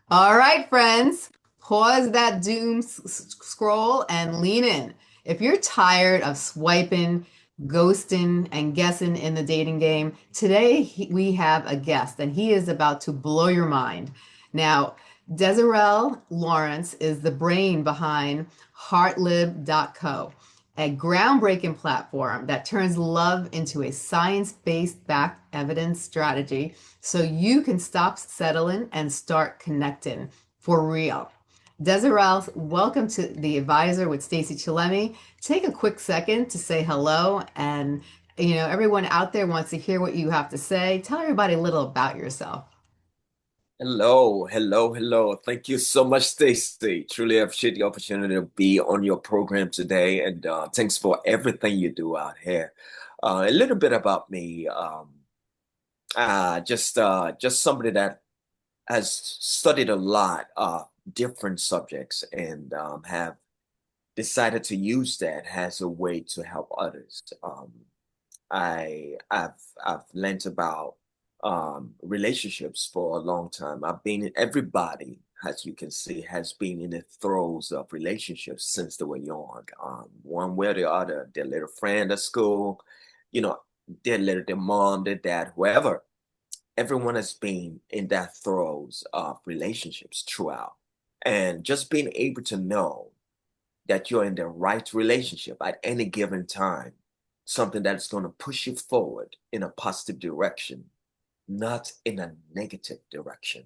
All right, friends, pause that doom scroll and lean in. If you're tired of swiping, ghosting, and guessing in the dating game, today we have a guest and he is about to blow your mind. Now, Desirel Lawrence is the brain behind heartlib.co, a groundbreaking platform that turns love into a science-based backed evidence strategy so you can stop settling and start connecting for real. Desirel, welcome to The Advisor with Stacey Chillemi. Take a quick second to say hello, and everyone out there wants to hear what you have to say. Tell everybody a little about yourself. Hello, hello, hello. Thank you so much, Stacey. Truly appreciate the opportunity to be on your program today, and thanks for everything you do out here. A little bit about me. Just somebody that has studied a lot of different subjects and have decided to use that as a way to help others. I've learned about relationships for a long time. I've been in everybody, as you can see, has been in the throes of relationships since they were young. One way or the other, their little friend at school, you know, their mom, their dad, whoever. Everyone has been in that throes of relationships throughout. And just being able to know that you're in the right relationship at any given time, something that's going to push you forward in a positive direction, not in a negative direction.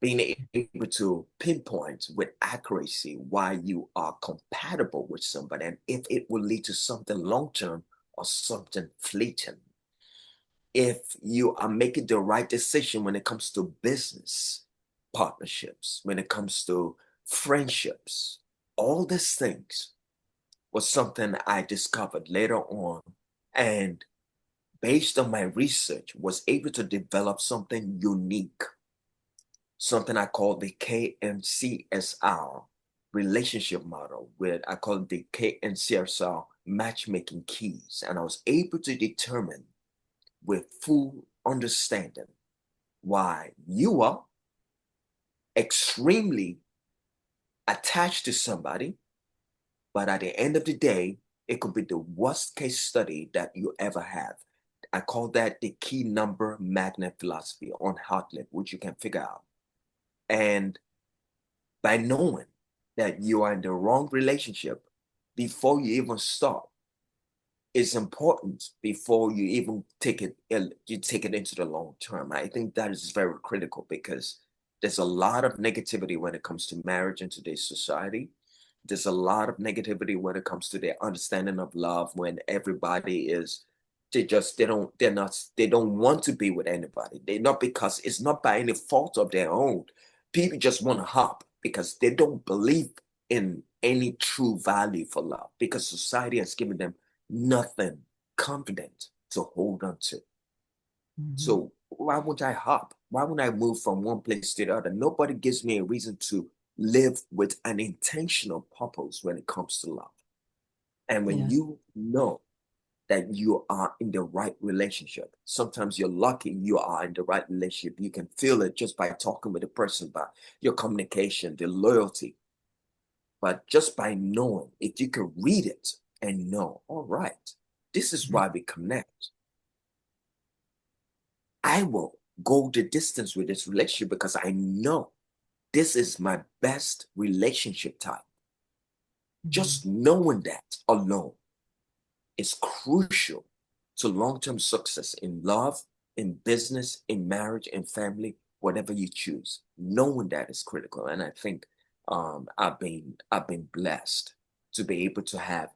Being able to pinpoint with accuracy why you are compatible with somebody and if it will lead to something long term or something fleeting. If you are making the right decision when it comes to business partnerships, when it comes to friendships, all these things was something I discovered later on, and based on my research was able to develop something unique, something I call the KNCSR relationship model, where I call it the KNCSR matchmaking keys. And I was able to determine with full understanding why you are extremely attached to somebody, but at the end of the day, it could be the worst case study that you ever have. I call that the key number magnet philosophy on Heartlib, which you can figure out. And by knowing that you are in the wrong relationship before you even start, it's important before you even take it into the long term. I think that is very critical because there's a lot of negativity when it comes to marriage in today's society. There's a lot of negativity when it comes to their understanding of love when everybody is they don't want to be with anybody. They're not because it's not by any fault of their own. People just want to hop because they don't believe in any true value for love because society has given them nothing confident to hold on to. Mhm. So why would I hop? Why would I move from one place to the other? Nobody gives me a reason to live with an intentional purpose when it comes to love. And when Yeah. you know that you are in the right relationship, sometimes you're lucky you are in the right relationship. You can feel it just by talking with the person, by your communication, the loyalty. But just by knowing, if you can read it and know, all right, this is Mhm. why we connect. I will go the distance with this relationship because I know this is my best relationship type. Mhm. Just knowing that alone is crucial to long-term success in love, in business, in marriage, in family, whatever you choose. Knowing that is critical. And I think I've been blessed to be able to have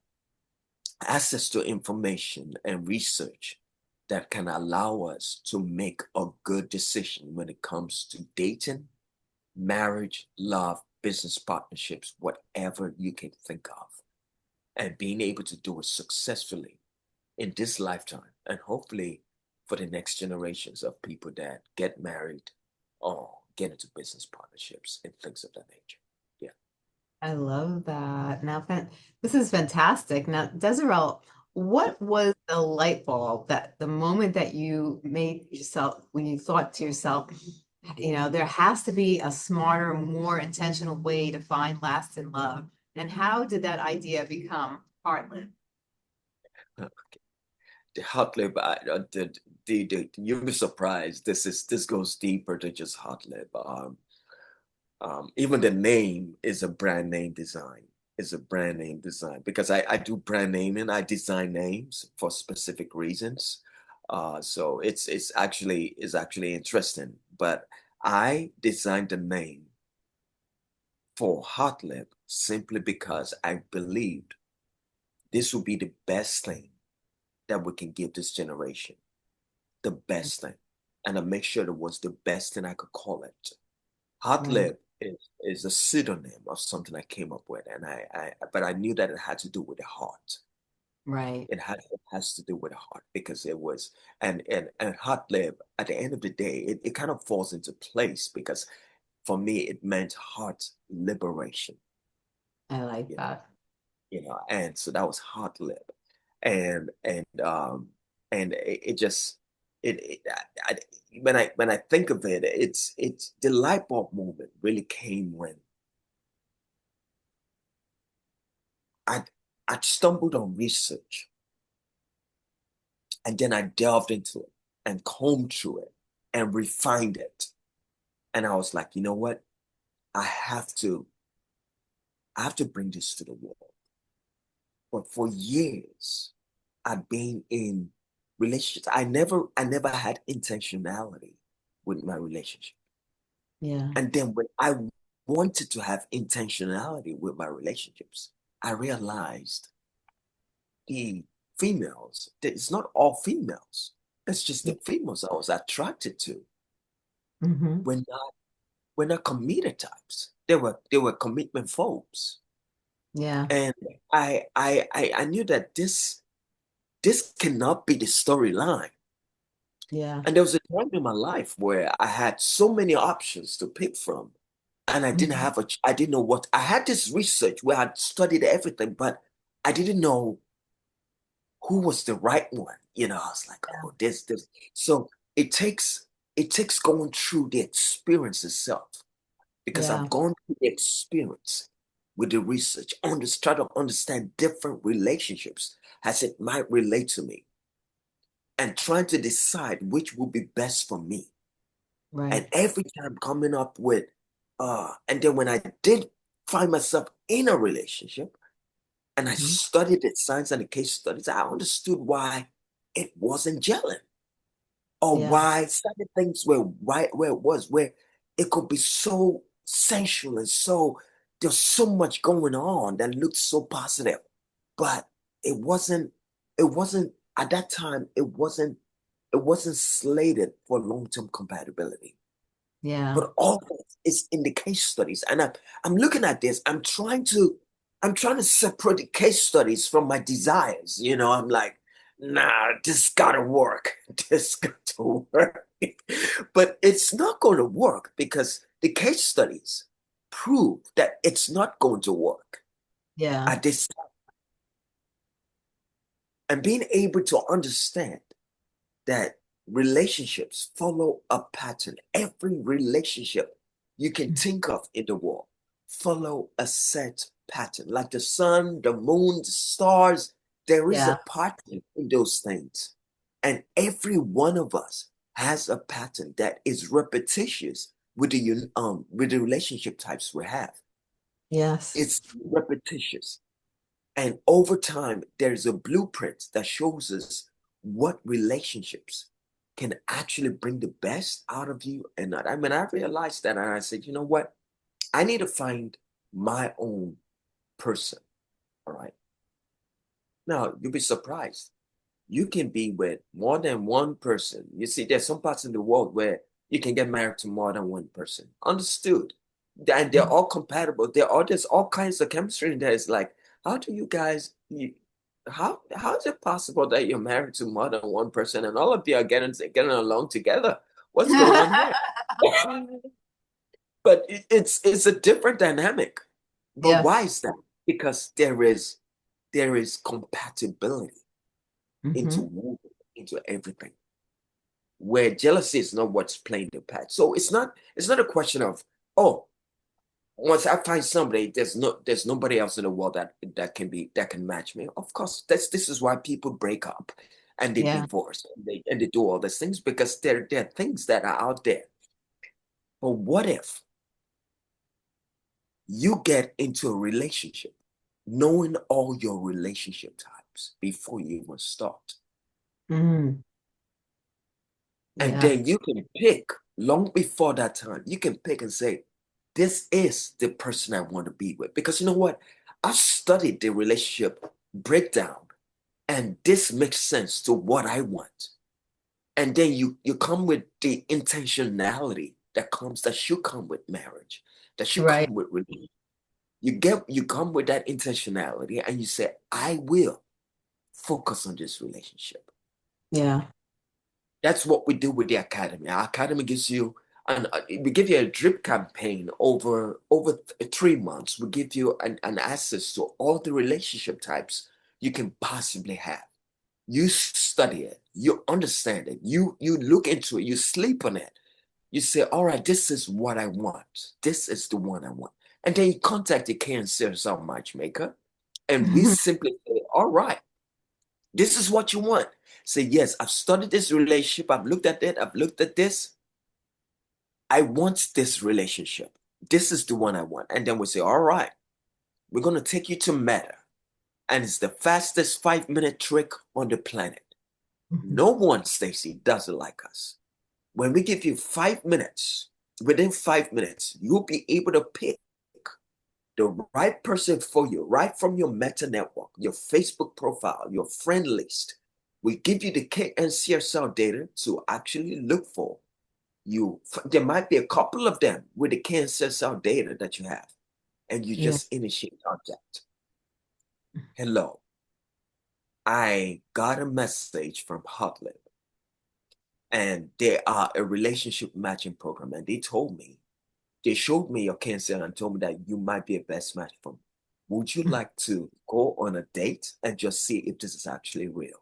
access to information and research that can allow us to make a good decision when it comes to dating, marriage, love, business partnerships, whatever you can think of, and being able to do it successfully in this lifetime and hopefully for the next generations of people that get married or get into business partnerships and things of that nature. Yeah. I love that. This is fantastic. Now, Desirel, what was the light bulb that the moment that you made yourself, when you thought to yourself, There has to be a smarter, more intentional way to find lasting love. And how did that idea become heartland? The hot lip, you'll be surprised. This goes deeper than just hot lip. Even the name is a brand name design. Is a brand name design because I do brand naming. I design names for specific reasons. So it's actually interesting. But I designed the name for hot lip simply because I believed this would be the best thing that we can give this generation. The best thing. And I make sure it was the best thing I could call it. Hot Right, lip is a pseudonym of something I came up with, and but I knew that it had to do with the heart. right. It has to do with the heart because it was and hot lip at the end of the day, it kind of falls into place because for me it meant heart liberation, I like you know, that. and so that was hot lip, and it just I, when I think of it, it's the light bulb moment really came when I I stumbled on research and then I delved into it and combed through it and refined it. And I was like, you know what? I have to I have to bring this to the world. But for years, I've been in relationships. I never had intentionality with my relationship. Yeah. And then when I wanted to have intentionality with my relationships, I realized the females, that it's not all females. It's just the females I was attracted to Mm-hmm. were not committed types. They were commitment phobes. Yeah. And I knew that this cannot be the storyline. Yeah. And there was a time in my life where I had so many options to pick from, and Mhm. I didn't know what I had this research where I'd studied everything, but I didn't know who was the right one. I was like, oh, this. So it takes it takes going through the experience itself because Yeah. I've gone through the experience with the research, try to understand different relationships as it might relate to me, and trying to decide which will be best for me. And Right. every time coming up with, and then when I did find myself in a relationship and I Mhm. studied the science and the case studies, I understood why it wasn't gelling or Yeah. why certain things were right where it was, where it could be so sensual and there's so much going on that looked so positive. But it wasn't, at that time, it wasn't slated for long-term compatibility. Yeah. But all that is in the case studies. And I'm looking at this, I'm trying to separate the case studies from my desires. I'm like, nah, this gotta work. This got to work. But it's not going to work because the case studies prove that it's not going to work Yeah. at this time. And being able to understand that relationships follow a pattern. Every relationship you can think of in the world follow a set pattern. Like the sun, the moon, the stars, there is a Yeah. pattern in those things. And every one of us has a pattern that is repetitious with the relationship types we have. Yes. It's repetitious. And over time, there's a blueprint that shows us what relationships can actually bring the best out of you and not. I mean, I realized that and I said, you know what? I need to find my own person. All right. Now, you'll be surprised. You can be with more than one person. You see, there's some parts in the world where you can get married to more than one person. Understood. And they're Mhm. all compatible. There's all kinds of chemistry in there. It's like, how do you guys how is it possible that you're married to more than one person and all of you are getting along together? What's going on here? But it's a different dynamic. But why Yes. is that? Because there is compatibility into Hmm. woven into everything. where jealousy is not what's playing the part. So it's not a question of, oh, once I find somebody, there's nobody else in the world that can match me. Of course, this is why people break up and they Yeah. divorce and they do all these things, because there are things that are out there. But what if you get into a relationship knowing all your relationship types before you even start? Mm, And yeah. then you can pick long before that time, you can pick and say, this is the person I want to be with. Because you know what? I've studied the relationship breakdown, and this makes sense to what I want. And then you come with the intentionality that should come with marriage, that should Right. come with religion. You come with that intentionality and you say, I will focus on this relationship. Yeah. That's what we do with the academy. Our academy gives you we give you a drip campaign over 3 months. We give you an access to all the relationship types you can possibly have. You study it, you understand it, you look into it, you sleep on it. You say, all right, this is what I want. This is the one I want. And then you contact the Cancer matchmaker, and we simply say, all right, this is what you want. Say, yes, I've studied this relationship. I've looked at it. I've looked at this. I want this relationship. This is the one I want. And then we say, all right, we're going to take you to Meta. And it's the fastest 5-minute trick on the planet. No one, Stacey, does it like us. When we give you 5 minutes, within 5 minutes, you'll be able to pick the right person for you, right from your Meta network, your Facebook profile, your friend list. We give you the K and CSL data to actually look for. There might be a couple of them with the K and CSL data that you have, and you Yeah. just initiate contact. Hello, I got a message from Hotlib, and they are a relationship matching program, and they showed me your cancer and told me that you might be a best match for me. Would you like to go on a date and just see if this is actually real?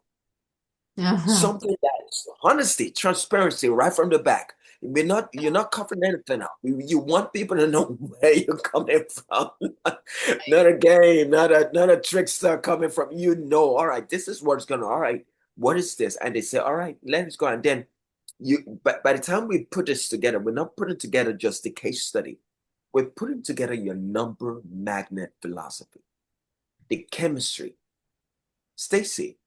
Uh-huh. Something that's honesty, transparency, right from the back. You're not covering anything up. You want people to know where you're coming from. Not a game, not a trickster coming from you. Know, all right, this is what's gonna, all right, what is this? And they say, all right, let's go. And then but by the time we put this together, we're not putting together just the case study. We're putting together your number magnet philosophy, the chemistry. Stacy,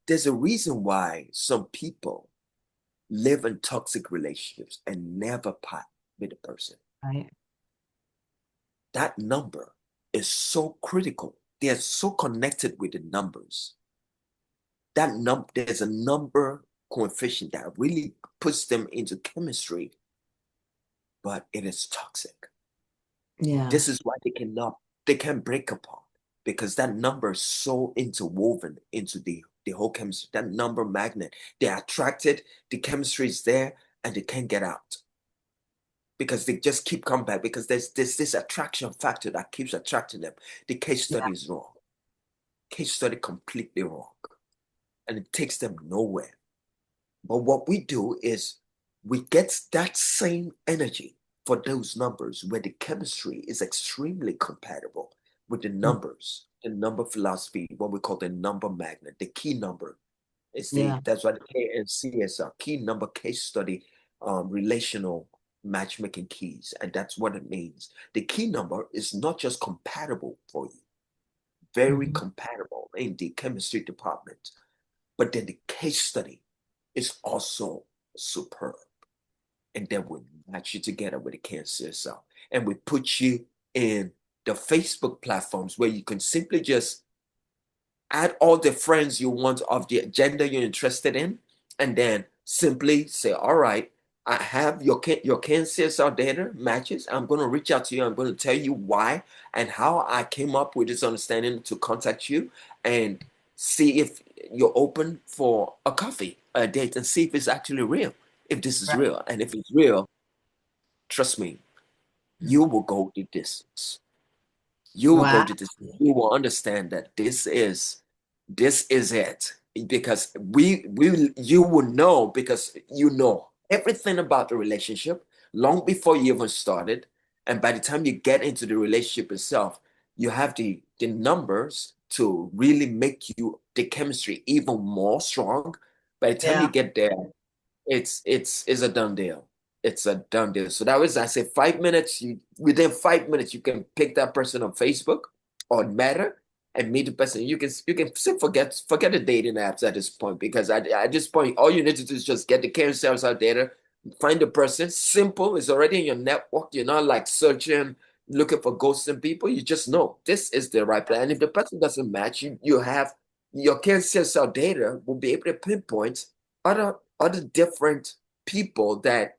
there's a reason why some people live in toxic relationships and never part with a person. Right. That number is so critical. They're so connected with the numbers. There's a number coefficient that really puts them into chemistry, but it is toxic. Yeah. This is why they can break apart, because that number is so interwoven into the whole chemistry, that number magnet. They're attracted, the chemistry is there, and they can't get out because they just keep coming back because there's this attraction factor that keeps attracting them. The case Yeah. study is wrong. Case study completely wrong, and it takes them nowhere. But what we do is we get that same energy for those numbers where the chemistry is extremely compatible with Mm, the number philosophy, what we call the number magnet, the key number. yeah. That's why the KNC is a key number case study, relational matchmaking keys. And that's what it means. The key number is not just compatible for you, very Mhm. compatible in the chemistry department, but then the case study is also superb. And then we match you together with a cancer cell. And we put you in the Facebook platforms where you can simply just add all the friends you want of the agenda you're interested in, and then simply say, all right, I have your cancer cell data matches. I'm going to reach out to you. I'm going to tell you why and how I came up with this understanding to contact you and see if you're open for a coffee, a date, and see if it's actually real, if this is Right. real. And if it's real, trust me, you will go the distance. You will go Wow. to this. You will understand that this is it. because you will know because you know everything about the relationship long before you even started, and by the time you get into the relationship itself, you have the numbers to really make you the chemistry even more strong. By the time you Yeah. get there, it's a done deal. It's a done deal. So that was, I say, 5 minutes. Within 5 minutes you can pick that person on Facebook or Meta and meet the person. You can still forget the dating apps at this point, because at this point all you need to do is just get the carousels out there, find the person. Simple. It's already in your network. You're not like searching, looking for ghosting people. You just know this is the right plan. And if the person doesn't match, you have your carousel data will be able to pinpoint other different people that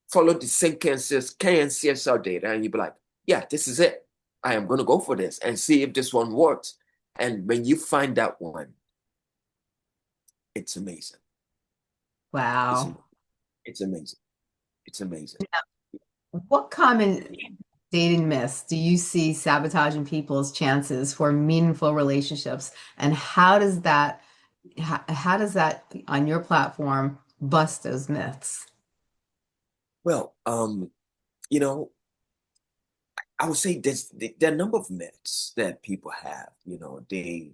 follow the same KNCSR data, and you'd be like, yeah, this is it. I am going to go for this and see if this one works. And when you find that one, it's amazing. It's Wow. amazing. It's amazing. It's amazing. What common dating myths do you see sabotaging people's chances for meaningful relationships? And how does that on your platform bust those myths? Well, you know, I would say there are a number of myths that people have. They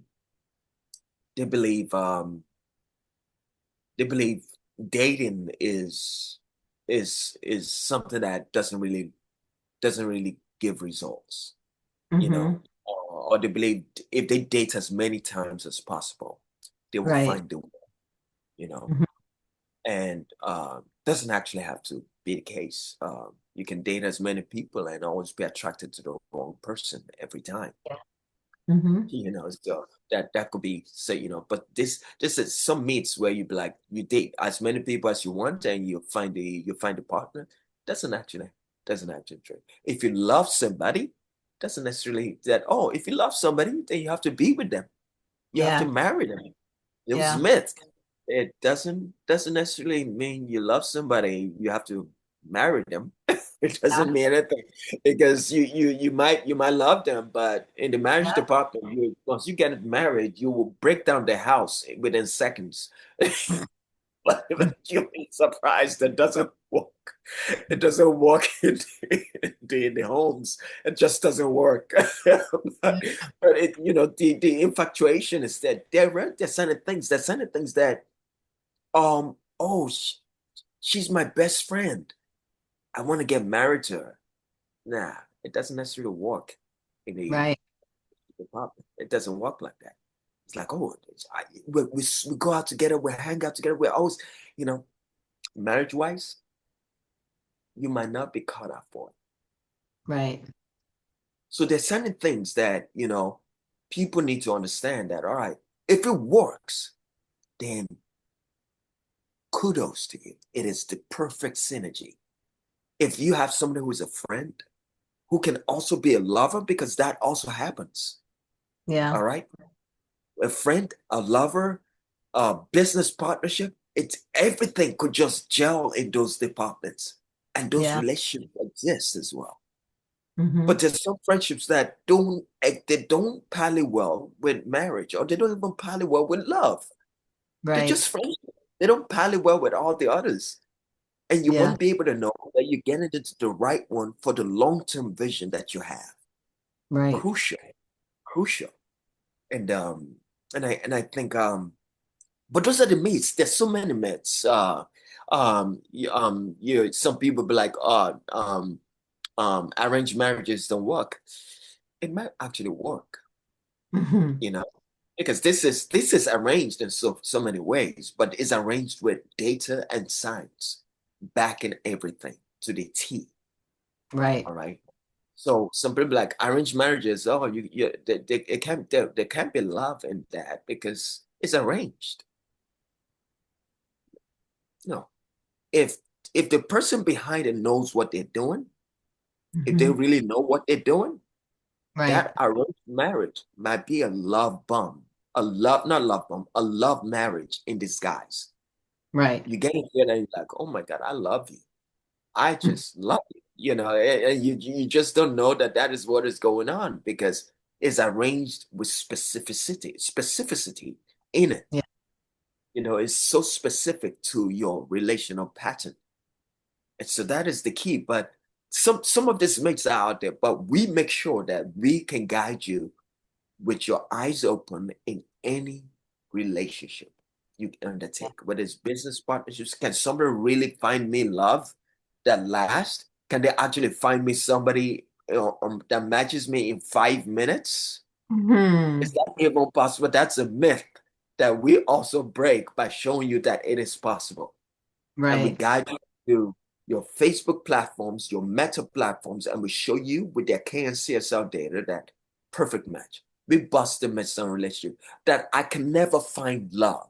believe they believe dating is something that doesn't really give results, Hmm. or they believe if they date as many times as possible, they will Right. find the one, you know, Mhm. and doesn't actually have to be the case. You can date as many people and always be attracted to the wrong person every time. Yeah. Hmm. So that could be say, but this is some meets where you be like you date as many people as you want and you find a partner. Doesn't actually true. If you love somebody, doesn't necessarily that, oh, if you love somebody, then you have to be with them. You have to Yeah. marry them. It was Yeah. myth. It doesn't necessarily mean you love somebody, you have to marry them. It doesn't Yeah. mean anything, because you might love them, but in the marriage Yeah. department, once you get married, you will break down the house within seconds. But you'll be surprised that doesn't work. It doesn't work in the homes. It just doesn't work. but the infatuation is that there's certain things. There's certain things that oh, she's my best friend. I want to get married to her. Nah, it doesn't necessarily work in the Right. department. It doesn't work like that. It's like, oh, we go out together, we hang out together, we're always, you know, marriage wise, you might not be caught up for it. Right. So there's certain things that, people need to understand that, all right, if it works, then kudos to you. It is the perfect synergy. If you have somebody who is a friend who can also be a lover, because that also happens, Yeah. all right? A friend, a lover, a business partnership, it's everything could just gel in those departments. And those Yeah. relationships exist as well. But Hmm. there's some friendships that they don't pally well with marriage, or they don't even pally well with love. They're Right. just friendships. They don't pally well with all the others. And you Yeah. won't be able to know that you're getting into the right one for the long-term vision that you have. Right. Crucial, crucial. And I think but those are the myths. There's so many myths. Some people be like, arranged marriages don't work. It might actually work, Hmm. you know, because this is arranged in so many ways, but it's arranged with data and science backing everything to the T. Right. All right. So some people like arranged marriages. Oh, there can't be love in that because it's arranged. No, if if the person behind it knows what they're doing, if they Hmm. really know what they're doing, Right. that arranged marriage might be a love bomb, not love bomb, a love marriage in disguise. Right. You get it there and you're like, oh my God, I love you. I just love you. And you just don't know that is what is going on, because it's arranged with specificity in it. Yeah. It's so specific to your relational pattern. And so that is the key. But some of this makes out there, but we make sure that we can guide you with your eyes open in any relationship you undertake, whether it's business partnerships. Can somebody really find me love that lasts? Can they actually find me somebody that matches me in 5 minutes? Is Hmm. that even possible? That's a myth that we also break by showing you that it is possible. And we Right. guide you to your Facebook platforms, your Meta platforms, and we show you with their KNCSL data that perfect match. We bust the myths on relationship that I can never find love.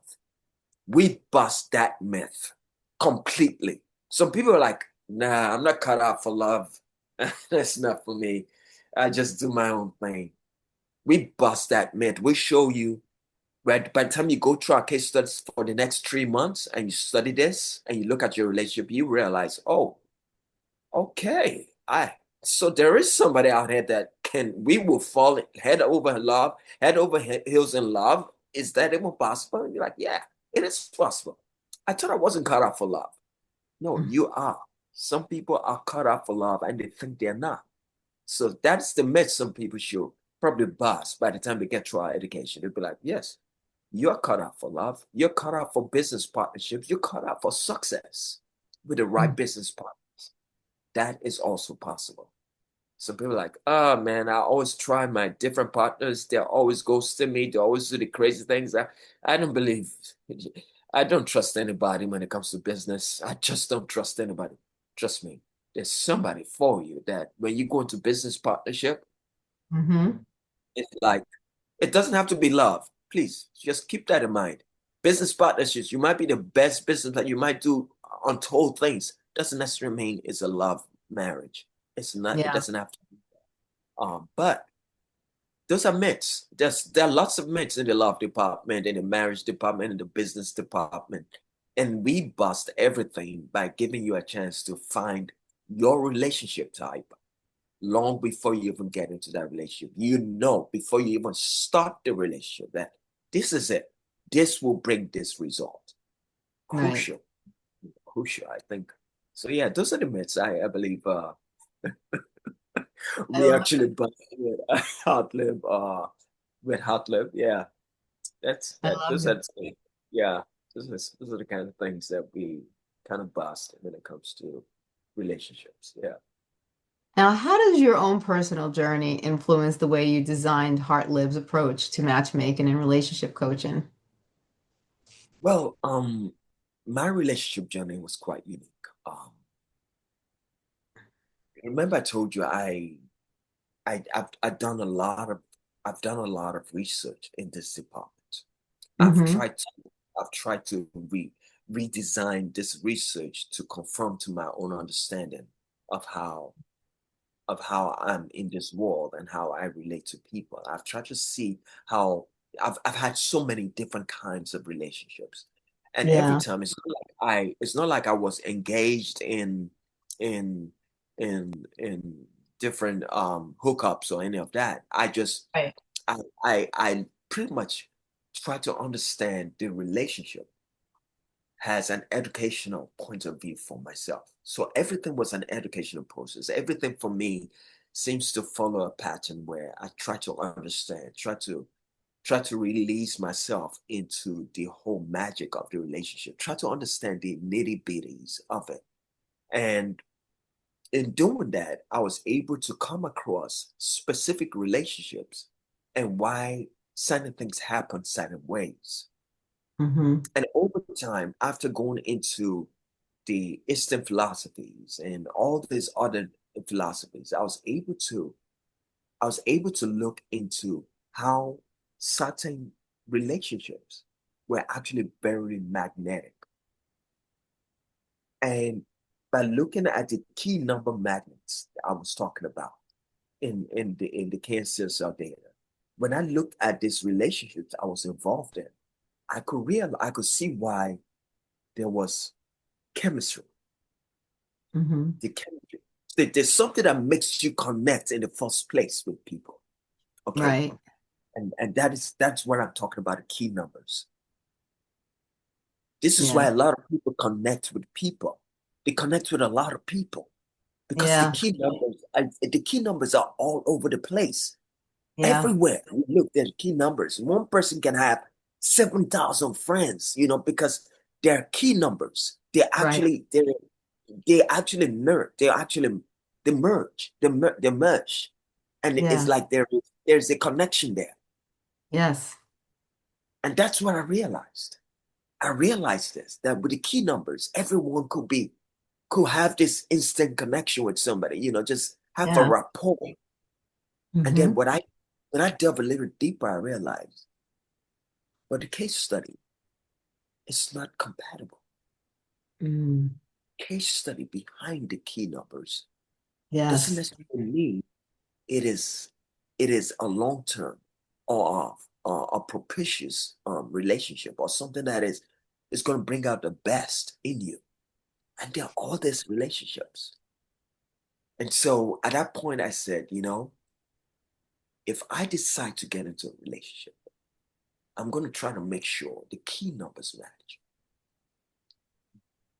We bust that myth completely. Some people are like, nah, I'm not cut out for love. That's not for me. I just do my own thing. We bust that myth. We show you by the time you go through our case studies for the next 3 months and you study this and you look at your relationship, you realize, oh, okay, I so there is somebody out here that we will fall head over love, head over heels in love. Is that even possible? And you're like, yeah, it is possible. I thought I wasn't cut out for love. No, you are. Some people are cut out for love and they think they're not. So that's the myth some people should probably bust by the time they get through our education. They'll be like, yes, you're cut out for love. You're cut out for business partnerships. You're cut out for success with the right business partners. That is also possible. So people are like, oh man, I always try my different partners. They're always ghosting me. They always do the crazy things. I don't believe, I don't trust anybody when it comes to business. I just don't trust anybody. Trust me. There's somebody for you that when you go into business partnership, Mm-hmm. it's like, it doesn't have to be love. Please just keep that in mind. Business partnerships, you might be the best business that you might do untold things. Doesn't necessarily mean it's a love marriage. It's not, it Yeah. doesn't have to. But those are myths. There are lots of myths in the love department, in the marriage department, in the business department. And we bust everything by giving you a chance to find your relationship type long before you even get into that relationship. You know, before you even start the relationship, that this is it. This will bring this result. Right. Crucial, crucial, I think. So yeah, those are the myths I believe I we love actually bust with Hotlib. Yeah, that's I that. love Those it. are yeah. Those are the kind of things that we kind of bust when it comes to relationships. Yeah. Now, how does your own personal journey influence the way you designed HeartLib's approach to matchmaking and relationship coaching? Well, my relationship journey was quite unique. Remember I told you I've done a lot of research in this department. I've Mm-hmm. tried to I've tried to redesign this research to conform to my own understanding of how I'm in this world and how I relate to people. I've tried to see how I've had so many different kinds of relationships. And every Yeah. time it's not like I was engaged in in different hookups or any of that. Right. I pretty much try to understand the relationship has an educational point of view for myself. So everything was an educational process. Everything for me seems to follow a pattern where I try to understand, try to release myself into the whole magic of the relationship, try to understand the nitty-bitties of it. And in doing that, I was able to come across specific relationships and why certain things happen certain ways. Mm-hmm. And over time, after going into the Eastern philosophies and all these other philosophies, I was able to look into how certain relationships were actually very magnetic. And by looking at the key number magnets that I was talking about in the cancer cell data, when I looked at these relationships I was involved in, I could see why there was chemistry. Mm-hmm. The chemistry. There's something that makes you connect in the first place with people. Okay. Right. And that's what I'm talking about, the key numbers. This is why Yeah. a lot of people connect with people. They connect with a lot of people because Yeah. the key numbers are all over the place. Yeah. Everywhere we look, there's key numbers. One person can have 7,000 friends, because they're key numbers. Right. They actually merge. They merge, and it's Yeah. like there's a connection there. Yes. And that's what I realized. I realized this, that with the key numbers, everyone could have this instant connection with somebody, just have a Yeah. rapport. And then Hmm. when I delve a little deeper, I realized, but the case study is not compatible. Mm. Case study behind the key numbers doesn't Yes. necessarily mean it is it is a long term or a propitious relationship or something that is going to bring out the best in you. And there are all these relationships. And so at that point, I said, if I decide to get into a relationship, I'm going to try to make sure the key numbers match.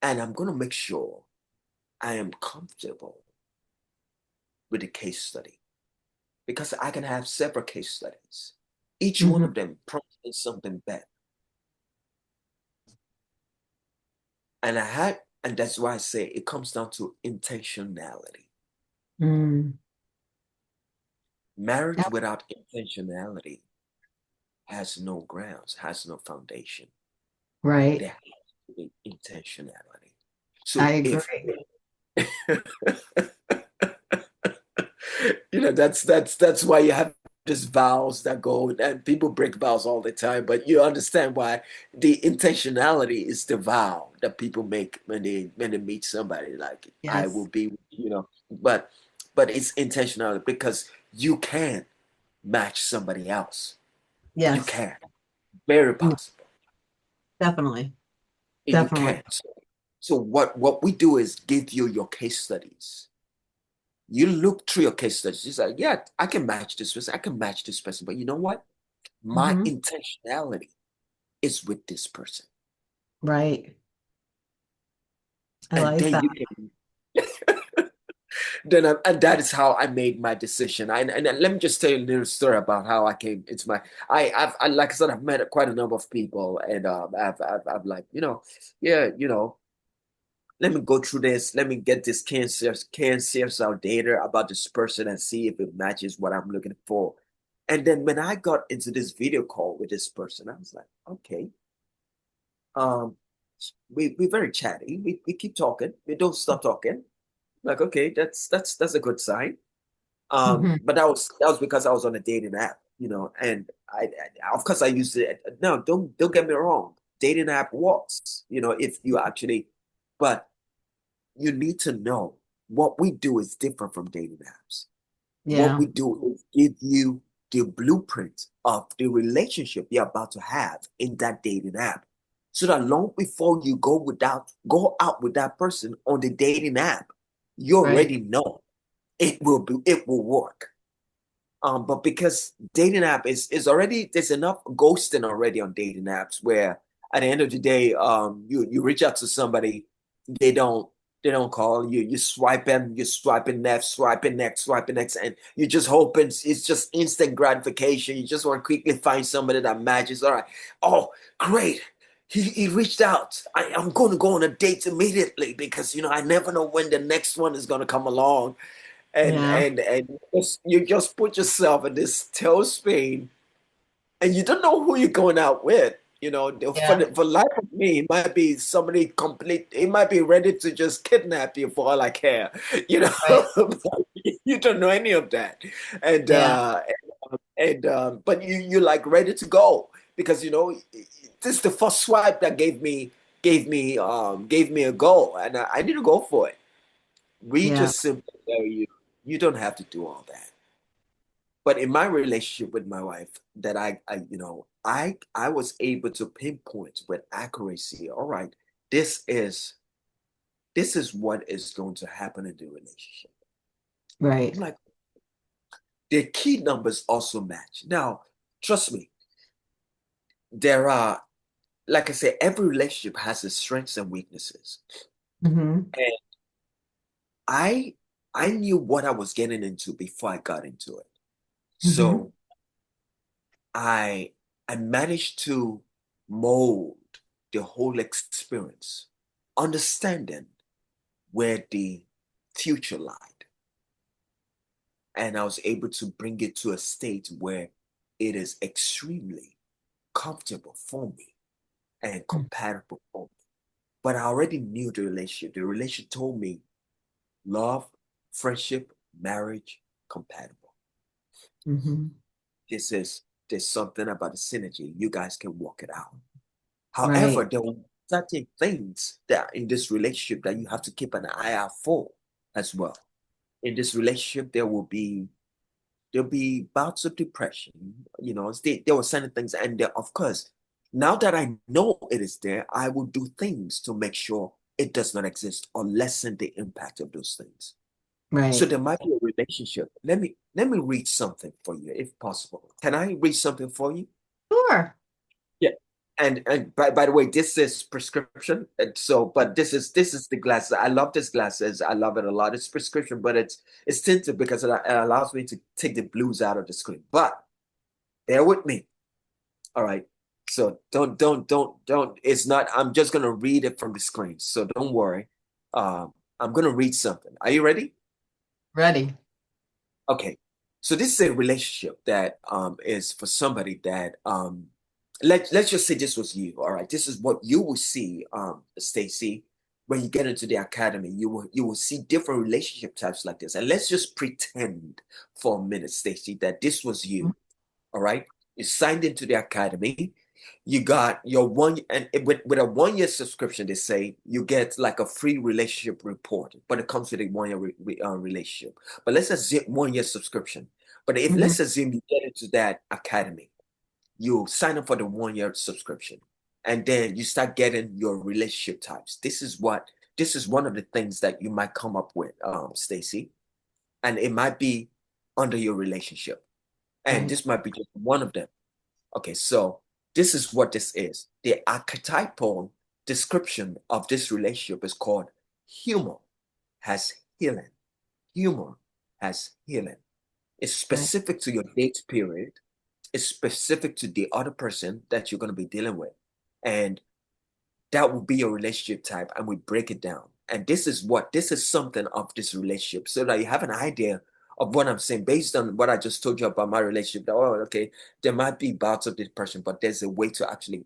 And I'm going to make sure I am comfortable with the case study because I can have several case studies. Each one Hmm. of them promises something better. And that's why I say it comes down to intentionality. Mm. Marriage Yep. without intentionality has no grounds, has no foundation. Right. There has to be intentionality. I So if agree. that's why you have these vows that go, and people break vows all the time, but you understand why the intentionality is the vow that people make when they meet somebody, like I will Yes. be, but it's intentionality because you can match somebody else. You Yes. can. Very No, possible. definitely. You Definitely. can. So what we do is give you your case studies. You look through your case studies. It's like, yeah, I can match this person. I can match this person. But you know what? My Hmm. intentionality is with this person. Right. I And like then that. you can, and that is how I made my decision. And let me just tell you a little story about how I came into like I said, I've met quite a number of people, and I've like, yeah, let me go through this. Let me get this cancer cell data about this person and see if it matches what I'm looking for. And then when I got into this video call with this person, I was like, okay, um, we're very chatty. We keep talking. We don't stop talking. Like, okay, that's a good sign. Hmm. But that was because I was on a dating app, and of course I used it. No, don't get me wrong. Dating app works, if you actually, but you need to know what we do is different from dating apps. What Yeah. we do is give you the blueprint of the relationship you're about to have in that dating app. So that long before you go out with that person on the dating app, you Right. already know it will work. But because dating app is already, there's enough ghosting already on dating apps where at the end of the day, you reach out to somebody, they don't they don't call you. You're swiping left, swiping next, swiping next, and you're just hoping it's just instant gratification. You just want to quickly find somebody that matches. All right, oh great, he reached out. I'm going to go on a date immediately because I never know when the next one is going to come along, and Yeah. and and you just put yourself in this tailspin, and you don't know who you're going out with. For Yeah. for life of me, it might be somebody complete. It might be ready to just kidnap you for all I care. You know, Right. But you don't know any of that, and Yeah. but you're like ready to go because this is the first swipe that gave me a goal, and I need to go for it. We Yeah. just simply tell you don't have to do all that. But in my relationship with my wife, that I was able to pinpoint with accuracy. All right, this is this is what is going to happen in the relationship. I'm Right. like, the key numbers also match. Now, trust me, there are like I said, every relationship has its strengths and weaknesses. Mm-hmm. And I I knew what I was getting into before I got into it. Mm-hmm. So I I managed to mold the whole experience, understanding where the future lied. And I was able to bring it to a state where it is extremely comfortable for me and compatible for me. But I already knew the relationship. The relationship told me love, friendship, marriage, compatible. Mm-hmm. There's something about the synergy. You guys can work it out. However, Right. there are certain things that in this relationship that you have to keep an eye out for as well. In this relationship, there'll be bouts of depression. You know, there were certain things, and there, of course, now that I know it is there, I will do things to make sure it does not exist or lessen the impact of those things. So Right. there might be a relationship. Let me read something for you, if possible. Can I read something for you? Sure. Yeah. And by the way, this is prescription. And so, but this is the glasses. I love this glasses. I love it a lot. It's prescription, but it's tinted because it allows me to take the blues out of the screen. But bear with me. All right. So don't. It's not. I'm just gonna read it from the screen. So don't worry. I'm gonna read something. Are you ready? Ready. Okay, so this is a relationship that is for somebody that let's just say this was you. All right, this is what you will see, Stacey, when you get into the academy. You will see different relationship types like this, and let's just pretend for a minute, Stacey, that this was you. All right. You signed into the academy. You got your one, and with a 1 year subscription, they say you get like a free relationship report, but it comes with a 1 year relationship. But let's assume 1 year subscription. But if Mm-hmm. let's assume you get into that academy, you sign up for the 1 year subscription, and then you start getting your relationship types. This is one of the things that you might come up with, Stacey, and it might be under your relationship. And Right. this might be just one of them. Okay, so this is what this is. The archetypal description of this relationship is called humor has healing. Humor has healing. It's Right. specific to your date period. It's specific to the other person that you're going to be dealing with. And that will be your relationship type, and we break it down. And this is something of this relationship, so that you have an idea of what I'm saying based on what I just told you about my relationship. That, oh, okay, there might be bouts of depression, but there's a way to actually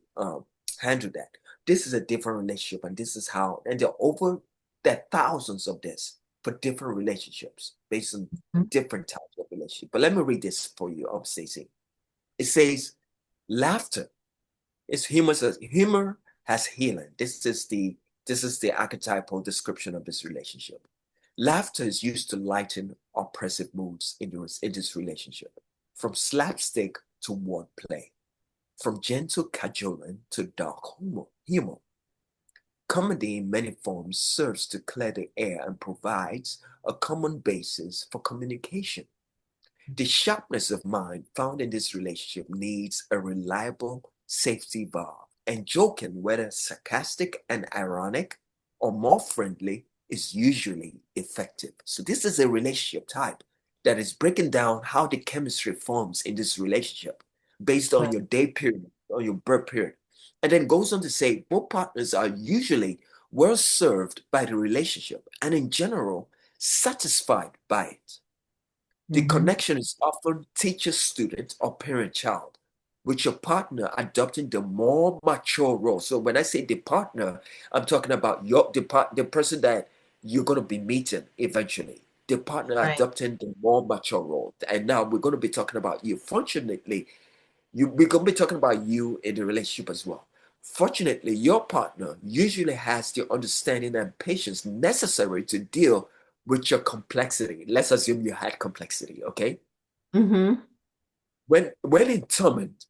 handle that. This is a different relationship, and this is how. And there are thousands of this for different relationships based on Mhm. different types of relationship. But let me read this for you, Stacey. It says, laughter it's humor has healing. This is the archetypal description of this relationship. Laughter is used to lighten oppressive moods in this relationship, from slapstick to wordplay, from gentle cajoling to dark humor. Comedy in many forms serves to clear the air and provides a common basis for communication. The sharpness of mind found in this relationship needs a reliable safety valve, and joking, whether sarcastic and ironic or more friendly, is usually effective. So, this is a relationship type that is breaking down how the chemistry forms in this relationship based on Right. your day period, or your birth period. And then goes on to say both partners are usually well served by the relationship and, in general, satisfied by it. The Mm-hmm. connection is often teacher-student or parent-child, with your partner adopting the more mature role. So when I say the partner, I'm talking about the person that you're going to be meeting eventually. The partner Right. adopting the more mature role. And now we're going to be talking about you. Fortunately, we're going to be talking about you in the relationship as well. Fortunately, your partner usually has the understanding and patience necessary to deal with your complexity. Let's assume you had complexity, okay? Mm-hmm. When in torment,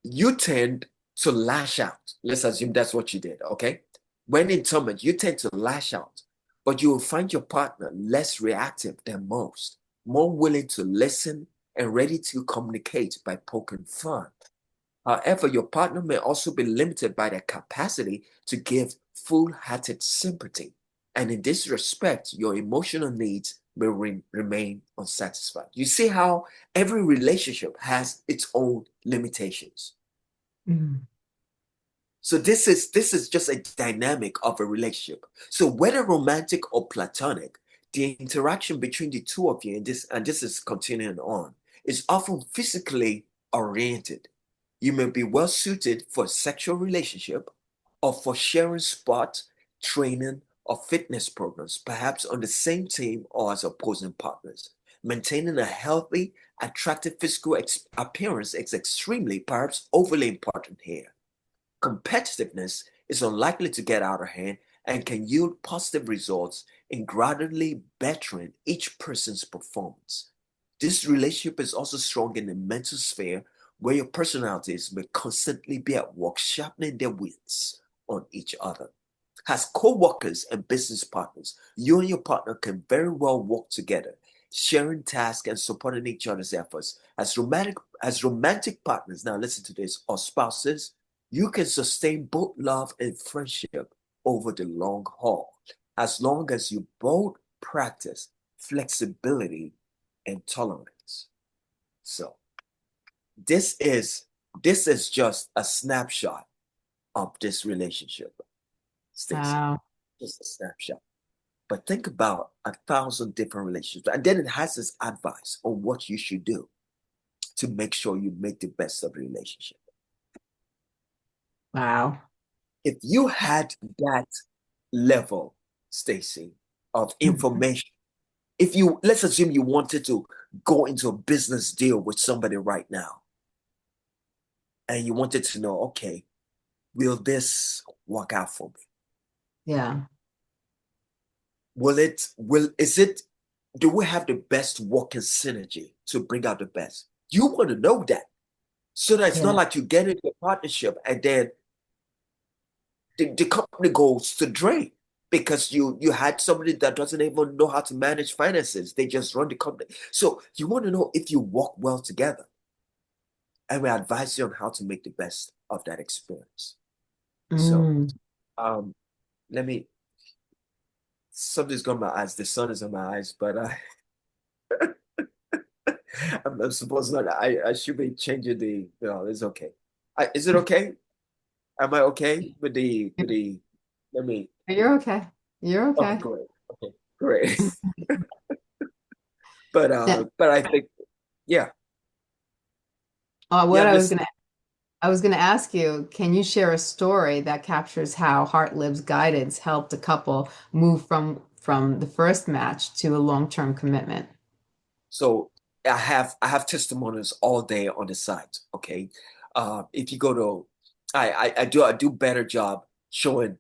you tend to lash out. Let's assume that's what you did, okay? When in torment, you tend to lash out, but you will find your partner less reactive than most, more willing to listen and ready to communicate by poking fun. However, your partner may also be limited by their capacity to give full-hearted sympathy. And in this respect, your emotional needs may remain unsatisfied. You see how every relationship has its own limitations. Mm. So this is just a dynamic of a relationship. So whether romantic or platonic, the interaction between the two of you, and this is continuing on, is often physically oriented. You may be well suited for a sexual relationship or for sharing sport, training, or fitness programs, perhaps on the same team or as opposing partners. Maintaining a healthy, attractive physical appearance is extremely, perhaps overly important here. Competitiveness is unlikely to get out of hand and can yield positive results in gradually bettering each person's performance. This relationship is also strong in the mental sphere where your personalities may constantly be at work sharpening their wits on each other. As co-workers and business partners, you and your partner can very well work together, sharing tasks and supporting each other's efforts. As romantic partners, now listen to this, or spouses, you can sustain both love and friendship over the long haul, as long as you both practice flexibility and tolerance. So this is this is just a snapshot of this relationship, Stacey. Wow. Just a snapshot. But think about 1,000 different relationships. And then it has this advice on what you should do to make sure you make the best of the relationship. Wow. If you had that level, Stacey, of Mhm. information, if you, let's assume you wanted to go into a business deal with somebody right now, and you wanted to know, okay, will this work out for me? Yeah. Is it, do we have the best working synergy to bring out the best? You want to know that so that it's not Yeah. like you get into a partnership and then the company goes to drain because you had somebody that doesn't even know how to manage finances. They just run the company. So you want to know if you work well together. And we advise you on how to make the best of that experience. So Mm. um let me, something's got my eyes. The sun is on my eyes, but I'm supposed not. I should be changing the. No, it's okay. Is it okay? Am I okay with the? Let me. You're okay. You're Oh, okay. great. Okay, great. Now, But I think, yeah, yeah. what I'm listening. I was gonna ask you, can you share a story that captures how Heart Lib's guidance helped a couple move from the first match to a long-term commitment? So I have testimonials all day on the site. Okay, if you go to, I do better job showing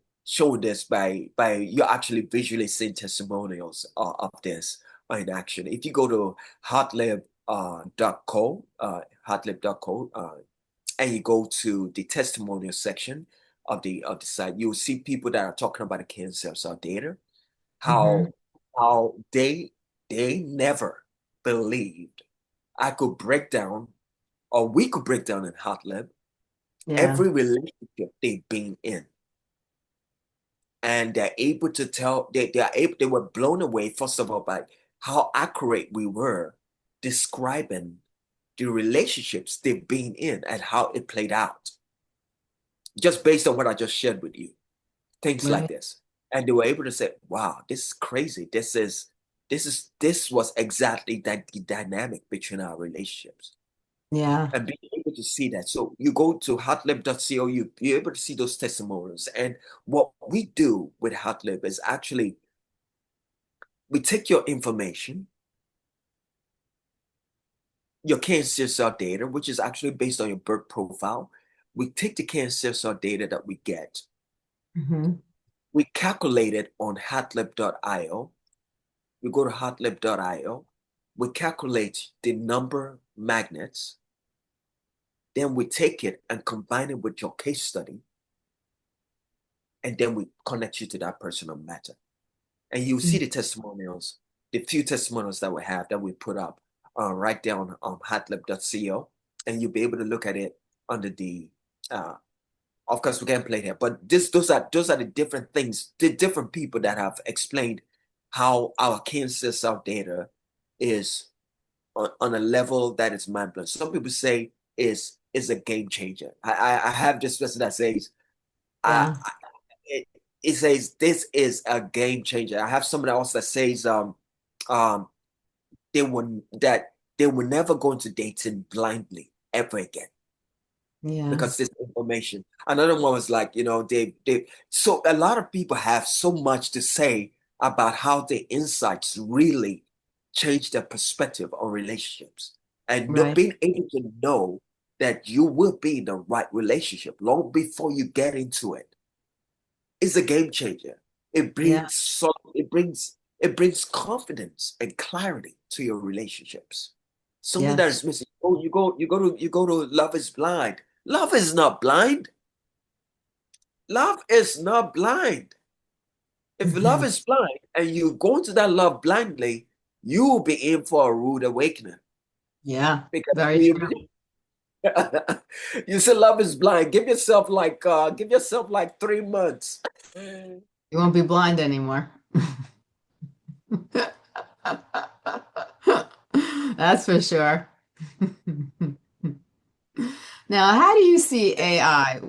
this by you actually visually seeing testimonials of this in action. If you go to hotlib.co, and you go to the testimonial section of the site, you'll see people that are talking about the cancer cell data, Hmm. how how they never believed I could break down, or we could break down in Hot Lab Yeah. every relationship they've been in. And they're able to tell, they were blown away, first of all, by how accurate we were describing the relationships they've been in and how it played out, just based on what I just shared with you. Things like Right. this. And they were able to say, wow, this is crazy. This was exactly that the dynamic between our relationships. Yeah. And being able to see that. So you go to hotlib.co, you're able to see those testimonials. And what we do with Hotlib is actually we take your information, your cancer cell data, which is actually based on your birth profile. We take the cancer cell data that we get, Hmm. we calculate it on hotlib.io. We go to hotlib.io, we calculate the number magnets, then we take it and combine it with your case study, and then we connect you to that personal matter. And you see the testimonials, the few testimonials that we have that we put up right down on hotlib.co, and you'll be able to look at it under the uh of course we can't play here, but those are the different things, the different people that have explained how our cancer cell data is on a level that is mind blowing. Some people say is a game changer. I have this person that says I, Yeah. it, it says this is a game changer. I have someone else that says um they will never go into dating blindly ever again Yeah. because this information. Another one was like, they so a lot of people have so much to say about how their insights really change their perspective on relationships. And Right. being able to know that you will be in the right relationship long before you get into it is a game changer. Yeah. It brings confidence and clarity to your relationships. Something that Yes. is missing. Oh, you go to Love is Blind. Love is not blind. Love is not blind. If love Mhm. is blind and you go into that love blindly, you will be in for a rude awakening. Yeah. Because Very you true. you say love is blind. Give yourself like 3 months. You won't be blind anymore. That's for sure. Now, how do you see AI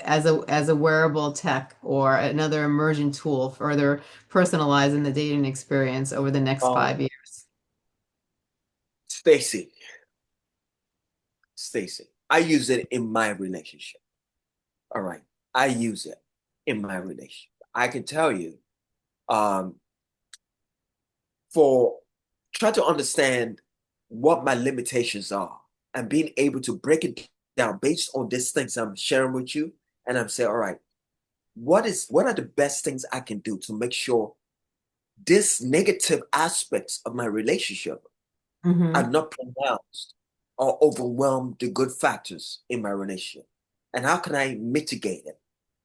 as a wearable tech or another emerging tool further personalizing the dating experience over the next Um, 5 years? Stacy, Stacy, I use it in my relationship. All right. I use it in my relationship. I can tell you, um, for try to understand what my limitations are and being able to break it down based on these things I'm sharing with you. And I'm saying, all right, what are the best things I can do to make sure this negative aspects of my relationship are Hmm. not pronounced or overwhelm the good factors in my relationship? And how can I mitigate it?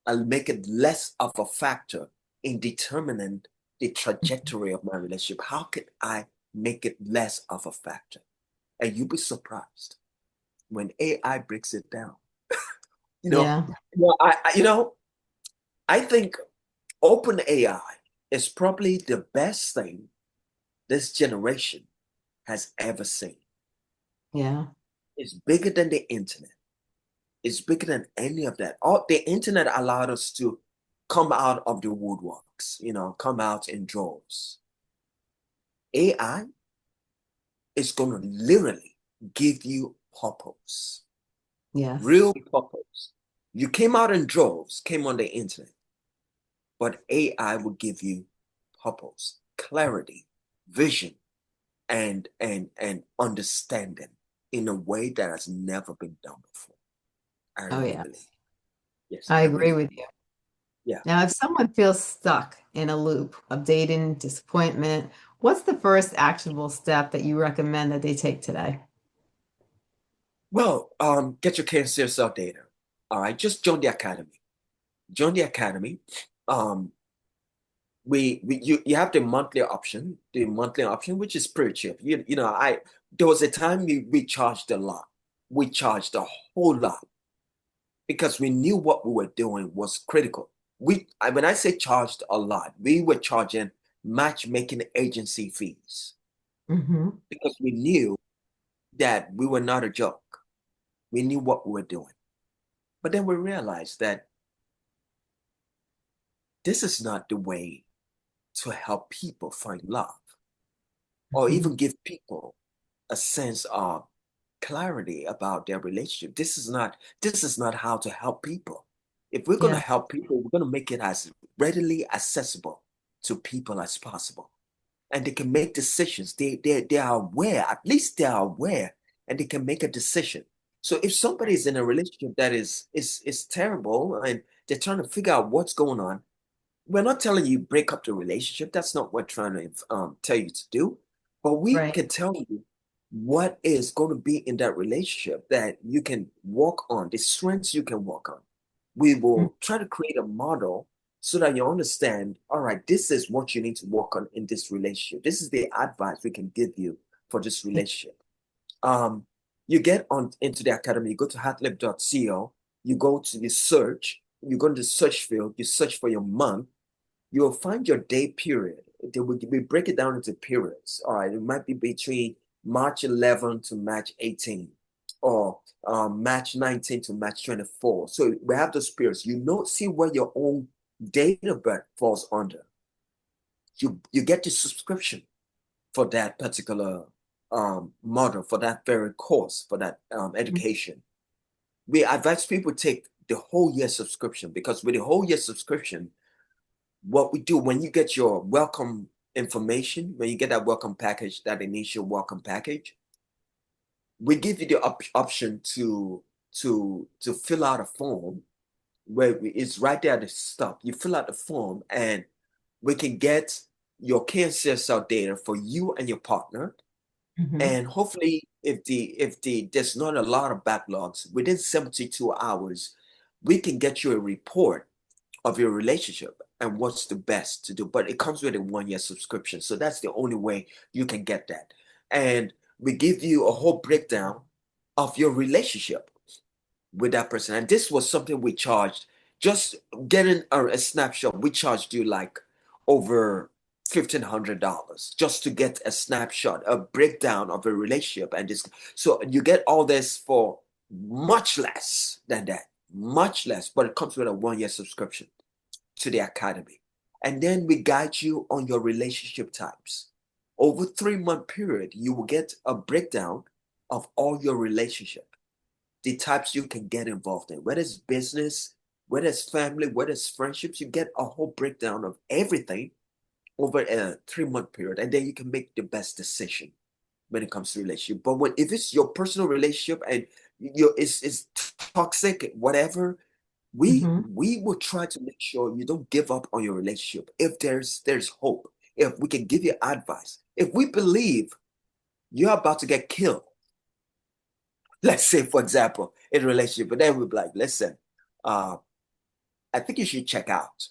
I'll make it less of a factor in determining the trajectory of my relationship. How can I make it less of a factor? And you'll be surprised when AI breaks it down. You know, Yeah. I think open AI is probably the best thing this generation has ever seen. Yeah. It's bigger than the internet. It's bigger than any of that. All the internet allowed us to come out of the woodworks, come out in droves. AI is going to literally give you purpose, Yes. real purpose. You came out in droves, came on the internet, but AI will give you purpose, clarity, vision, and understanding in a way that has never been done before. I Oh, really yeah. believe. Yes, I I agree really, with you. yeah. Now, if someone feels stuck in a loop of dating, disappointment, what's the first actionable step that you recommend that they take today? Well, get your cancer cell data. All right, just join the academy. Join the academy. Um, you have the monthly option, which is pretty cheap. I there was a time we charged a lot. We charged a whole lot because we knew what we were doing was critical. When I say charged a lot, we were charging matchmaking agency fees Hmm. because we knew that we were not a joke. We knew what we were doing. But then we realized that this is not the way to help people find love or even give people a sense of clarity about their relationship. This is not how to help people. If we're going to Yeah. help people, we're going to make it as readily accessible to people as possible. And they can make decisions. They are aware, at least they are aware, and they can make a decision. So if somebody is in a relationship that is terrible and they're trying to figure out what's going on, we're not telling you break up the relationship. That's not what we're trying to tell you to do. But we Right. can tell you what is going to be in that relationship that you can work on, the strengths you can work on. We Mm. will try to create a model so that you understand, all right, this is what you need to work on in this relationship. This is the advice we can give you for this relationship. Um, You get on into the academy, you go to hatlib.co, you go to the search, you go to the search field, you search for your month, you'll find your day period. We break it down into periods. All right, it might be between March 11 to March 18, or March 19 to March 24. So we have those periods. See where your own date of birth falls under. You get the subscription for that particular model, for that very course, for that education. We advise people take the whole year subscription, because with the whole year subscription, what we do when you get your welcome information, when you get that welcome package, that initial welcome package, we give you the option to fill out a form where it's right there at the stop. You fill out the form, and we can get your cancer cell data for you and your partner. And hopefully, if there's not a lot of backlogs, within 72 hours, we can get you a report of your relationship and what's the best to do. But it comes with a 1 year subscription. So that's the only way you can get that. And we give you a whole breakdown of your relationship with that person. And this was something we charged, just getting a snapshot. We charged you like over $1,500 just to get a snapshot, a breakdown of a relationship. And this, so you get all this for much less than that, much less, but it comes with a 1 year subscription to the academy. And then we guide you on your relationship types. Over 3 month period, you will get a breakdown of all your relationship, the types you can get involved in, whether it's business, whether it's family, whether it's friendships. You get a whole breakdown of everything over a 3 month period, and then you can make the best decision when it comes to relationship. But if it's your personal relationship and it's toxic, whatever, we will try to make sure you don't give up on your relationship. If there's hope, if we can give you advice, if we believe you're about to get killed, let's say, for example, in a relationship, but then we'll be like, listen, I think you should check out.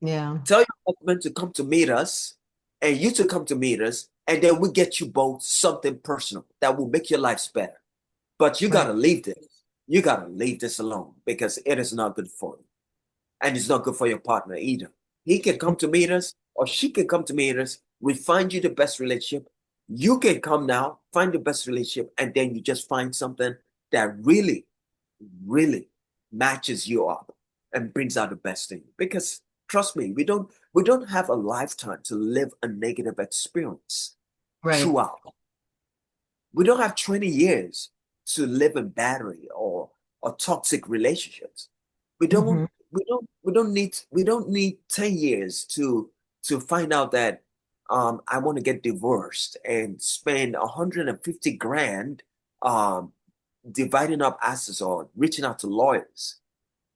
Yeah. Tell your husband to come to meet us, and you to come to meet us, and then we get you both something personal that will make your lives better. But you Right. gotta leave this. You gotta leave this alone, because it is not good for you. And it's not good for your partner either. He can come to meet us, or she can come to meet us. We find you the best relationship. You can come now, find the best relationship, and then you just find something that really, really matches you up and brings out the best in you. Because trust me, we don't have a lifetime to live a negative experience Right. throughout. We don't have 20 years to live in battery or toxic relationships. We don't hmm we don't need 10 years to find out that I want to get divorced and spend 150 grand um dividing up assets or reaching out to lawyers.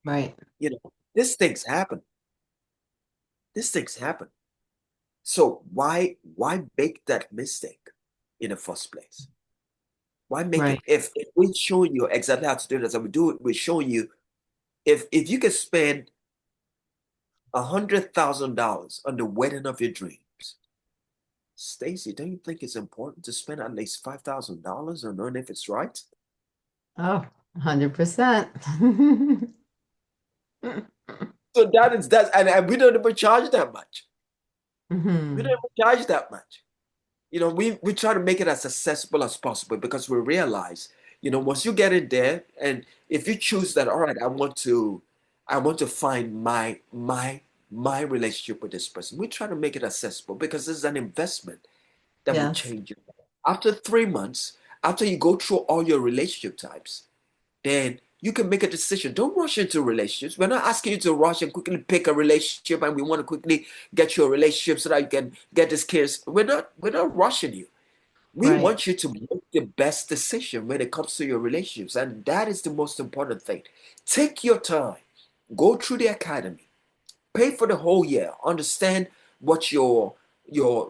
Right. These things happen. These things happen. So why make that mistake in the first place? Why make Right. it? If we're showing you exactly how to do this, and we do it, we're showing you, if you can spend $100,000 on the wedding of your dreams, Stacey, don't you think it's important to spend at least $5,000 on knowing if it's right? Oh, 100%. So that, and we don't even charge that much. We don't hmm even charge that much. We try to make it as accessible as possible, because we realize, once you get in there, and if you choose that, all right, I want to find my relationship with this person. We try to make it accessible, because this is an investment that will Yes. change you. After 3 months, after you go through all your relationship types, then you can make a decision. Don't rush into relationships. We're not asking you to rush and quickly pick a relationship, and we want to quickly get you a relationship so that you can get this kids. We're not rushing you. We Right. want you to make the best decision when it comes to your relationships, and that is the most important thing. Take your time, go through the academy, pay for the whole year, understand what your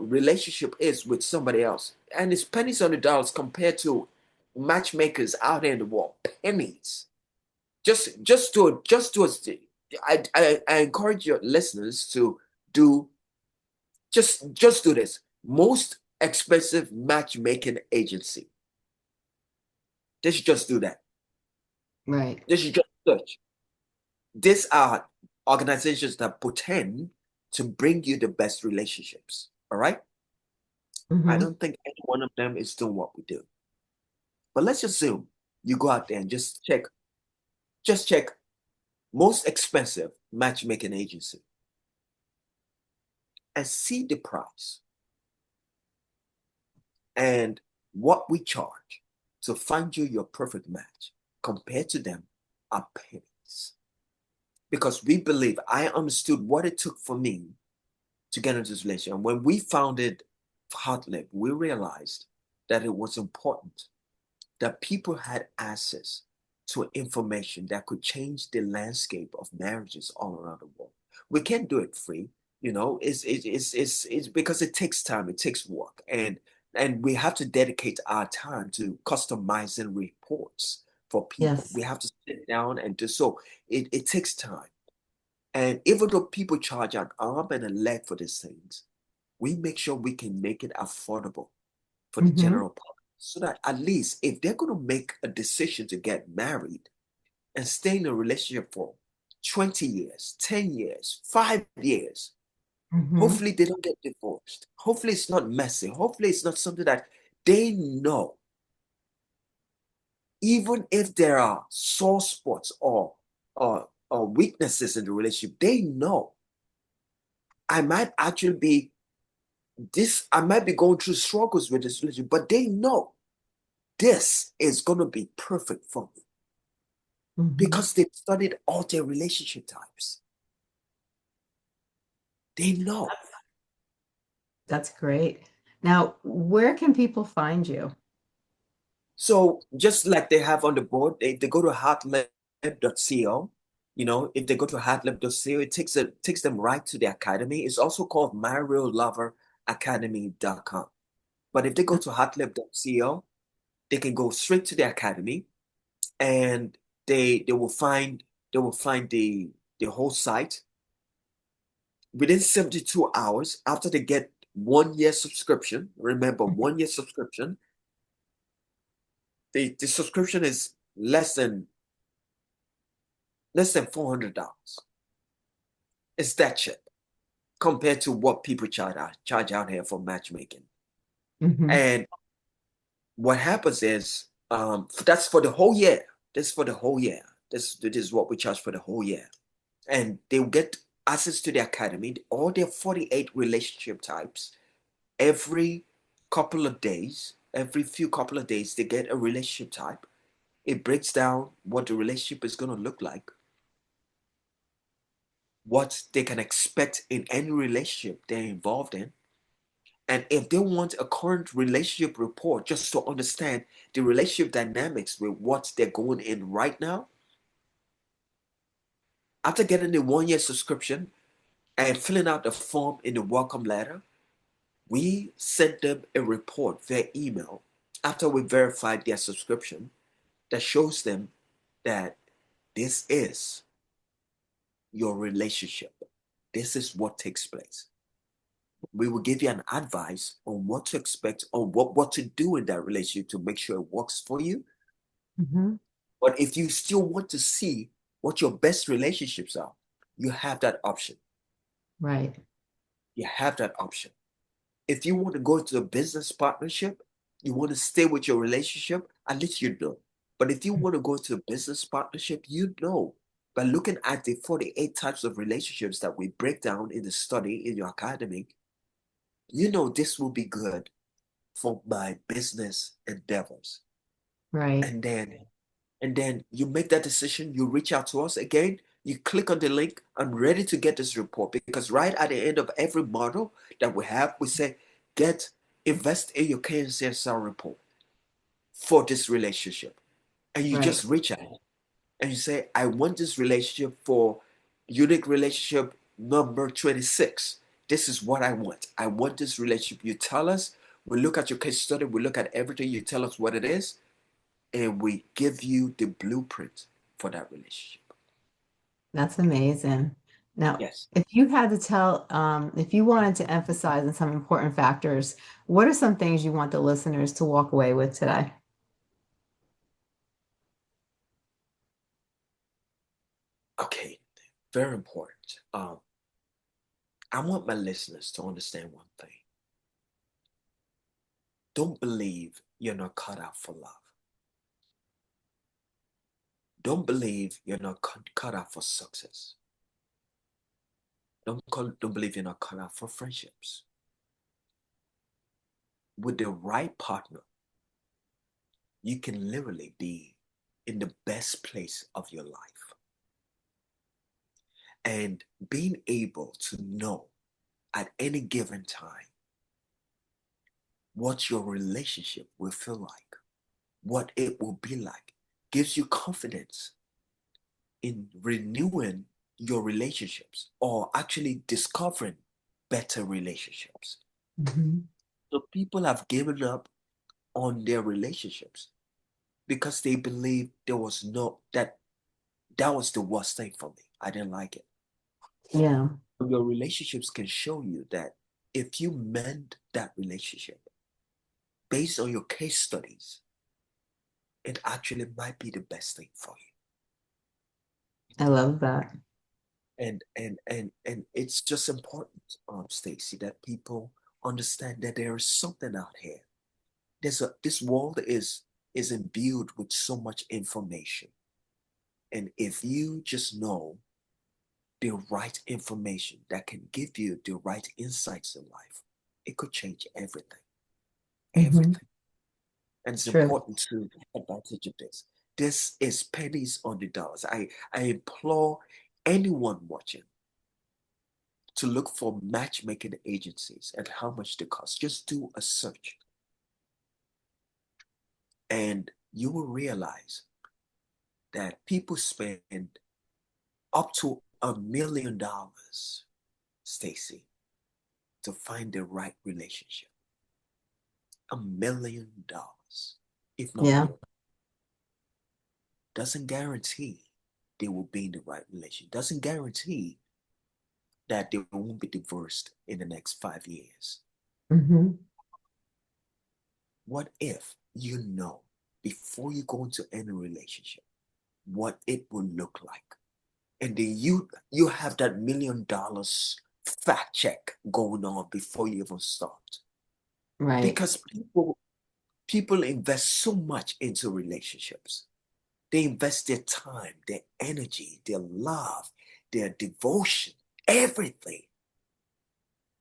relationship is with somebody else, and it's pennies on the dollars compared to matchmakers out there in the world. Pennies. Just do it. I encourage your listeners to do just do this. Most expensive matchmaking agency They should just do that. Right. They should just search. These are organizations that pretend to bring you the best relationships. All right. I Mm-hmm. don't think any one of them is doing what we do. But let's assume you go out there and just check most expensive matchmaking agency and see the price and what we charge to find you your perfect match compared to them are pennies. Because we believe I understood what it took for me to get into this relationship. And when we founded Hotlib, we realized that it was important that people had access to information that could change the landscape of marriages all around the world. We can't do it free, it's because it takes time, it takes work, and we have to dedicate our time to customizing reports for people. Yes. We have to sit down and do so. It takes time. And even though people charge an arm and a leg for these things, we make sure we can make it affordable for the Mm-hmm. general public so that at least if they're going to make a decision to get married and stay in a relationship for 20 years, 10 years, 5 years, Mm-hmm. hopefully they don't get divorced. Hopefully it's not messy. Hopefully it's not something that they know, even if there are sore spots or weaknesses in the relationship, they know I might actually be I might be going through struggles with this relationship, but they know this is going to be perfect for me Mm-hmm. because they've studied all their relationship types. They know. That's great. Now, where can people find you? So just like they have on the board, they go to heartlab.co. If they go to heartlab.co, it takes them right to the academy. It's also called myrealloveracademy.com. But if they go to heartlab.co, they can go straight to the academy and they will find the whole site within 72 hours after they get 1 year subscription. Remember, 1 year subscription. The subscription is less than $400. It's that cheap compared to what people charge out here for matchmaking. Mm-hmm. And what happens is that's for the whole year. This is for the whole year. This is what we charge for the whole year. And they'll get access to the academy, all their 48 relationship types. Every every few couple of days, they get a relationship type. It breaks down what the relationship is going to look like, what they can expect in any relationship they're involved in. And if they want a current relationship report just to understand the relationship dynamics with what they're going in right now, after getting the 1 year subscription and filling out the form in the welcome letter, we send them a report via email after we verified their subscription that shows them that this is your relationship. This is what takes place. We will give you an advice on what to expect, on what to do in that relationship to make sure it works for you. Mm-hmm. But if you still want to see what your best relationships are, you have that option. Right. You have that option. If you want to go into a business partnership, you want to stay with your relationship, at least you know. But if you want to go into a business partnership, you know. By looking at the 48 types of relationships that we break down in the study in your academy, you know this will be good for my business endeavors. Right. And then you make that decision, you reach out to us again, you click on the link, I'm ready to get this report because right at the end of every model that we have, we say, invest in your KNCSR report for this relationship. And you Right. just reach out and you say, I want this relationship for unique relationship number 26. This is what I want. I want this relationship. You tell us, we look at your case study, we look at everything, you tell us what it is, and we give you the blueprint for that relationship. That's amazing. Now, Yes. if you had to if you wanted to emphasize on some important factors, what are some things you want the listeners to walk away with today? Very important. I want my listeners to understand one thing. Don't believe you're not cut out for love. Don't believe you're not cut out for success. Don't believe you're not cut out for friendships. With the right partner, you can literally be in the best place of your life. And being able to know at any given time what your relationship will feel like, what it will be like, gives you confidence in renewing your relationships or actually discovering better relationships. Mhm. So people have given up on their relationships because they believe there was no that was the worst thing for me. I didn't like it. Yeah, Your relationships can show you that if you mend that relationship based on your case studies, it actually might be the best thing for you. I love that. And it's just important, Stacey, that people understand that there is something out here. This world is imbued with so much information. And if you just know the right information that can give you the right insights in life, it could change everything. Hmm. Everything. And it's True. important to take advantage of this. This is pennies on the dollars. I implore anyone watching to look for matchmaking agencies and how much they cost. Just do a search and you will realize that people spend up to $1 million, Stacey, to find the right relationship. $1 million, if not Yeah. more. Doesn't guarantee they will be in the right relationship. Doesn't guarantee that they won't be divorced in the next 5 years. Hmm. What if you know before you go into any relationship what it will look like? And then you have that $1 million fact check going on before you even start. Right. Because people invest so much into relationships. They invest their time, their energy, their love, their devotion, everything.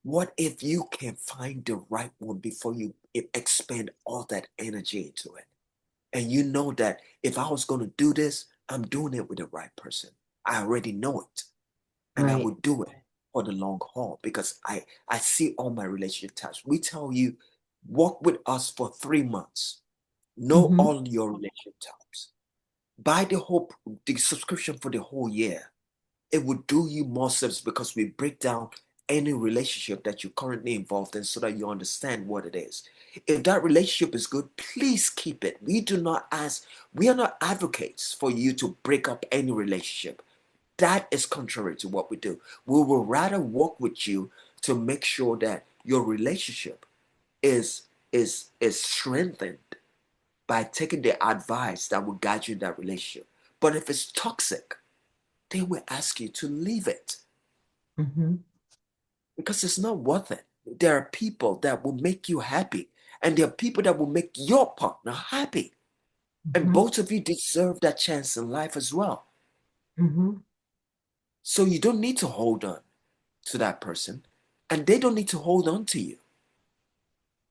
What if you can find the right one before you expend all that energy into it? And you know that if I was going to do this, I'm doing it with the right person. I already know it. And I Right. would do it for the long haul because I see all my relationship types. We tell you, work with us for 3 months. Know Hmm. all your relationship types. Buy the subscription for the whole year. It would do you more service because we break down any relationship that you're currently involved in so that you understand what it is. If that relationship is good, please keep it. We are not advocates for you to break up any relationship. That is contrary to what we do. We will rather work with you to make sure that your relationship is is strengthened by taking the advice that will guide you in that relationship. But if it's toxic, they will ask you to leave it Hmm. because it's not worth it. There are people that will make you happy, and there are people that will make your partner happy. And Hmm. both of you deserve that chance in life as well. Hmm. So you don't need to hold on to that person, and they don't need to hold on to you.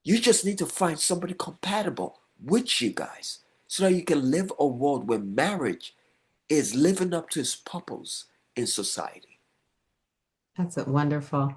You just need to find somebody compatible with you guys so that you can live a world where marriage is living up to its purpose in society. That's wonderful.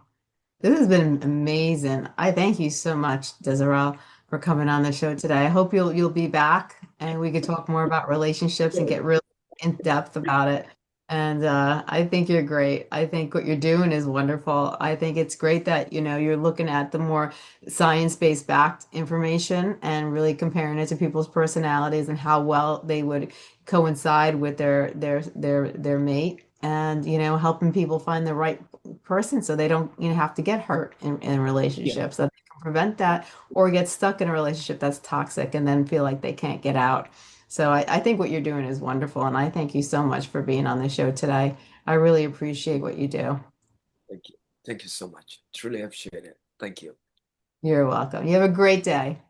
This has been amazing. I thank you so much, Desirel, for coming on the show today. I hope you'll be back and we could talk more about relationships and get really in depth about it. And I think you're great. I think what you're doing is wonderful. I think it's great that, you're looking at the more science-based backed information and really comparing it to people's personalities and how well they would coincide with their mate and, helping people find the right person so they don't have to get hurt in Yeah. relationships, that they can prevent that or get stuck in a relationship that's toxic and then feel like they can't get out. So I think what you're doing is wonderful, and I thank you so much for being on the show today. I really appreciate what you do. Thank you. Thank you so much. Truly appreciate it. Thank you. You're welcome. You have a great day.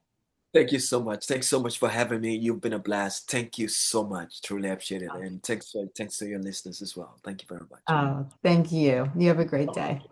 Thank you so much. Thanks so much for having me. You've been a blast. Thank you so much. Truly appreciate it. And thanks to your listeners as well. Thank you very much. Thank you. You have a great day.